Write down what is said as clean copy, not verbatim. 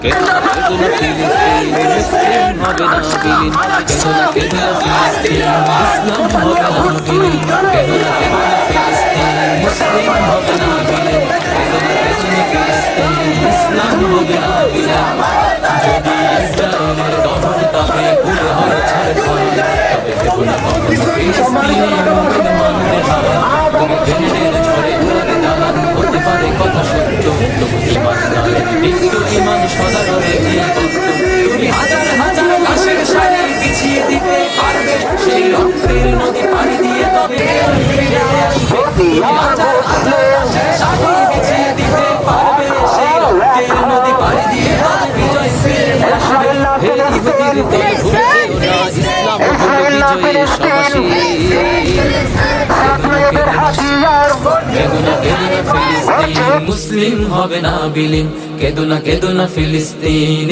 কেদুনা ফিলিস্তিন মুসলিম হবে না বিলীন, কেদুনা ফিলিস্তিন ইসলাম হবে না বিলীন, কেদুনা ফিলিস্তিন মুসলিম হবে না বিলীন, কেদুনা ফিলিস্তিন ইসলাম হবে না বিলীন। যদি ইসরায়েলের দমন তবে ভুলে হয় ছাড়খাড়, তবে কেদুনা ফিলিস্তিনে মুমিন মানবে হার। তুমি জেনের ঝড়ে উড়াবে দালান, হতে পারে কথা সত্য, তবু ইমানদার মৃত্যু ইমান সদা রবে জীবন্ত। তুমি হাজার হাজার লাশের সারি বিছিয়ে দিতে পারবে, সেই রক্তের নদী পাড়ি দিয়ে তবে ফিরে আসবে। তুমি হাজার হাজার লাশের সারি বিছিয়ে দিতে পারবে, সেই রক্তের নদী পাড়ি দিয়ে তবে বিজয় ফিরে আসবে। হে ইহুদির দল ভুলে যেও না, ইসলাম হলো বিজয়ের সমাসী। কেদুনা ফিলিস্তিন মুসলিম হবে না বিলীন, কেদুনা ফিলিস্তিন।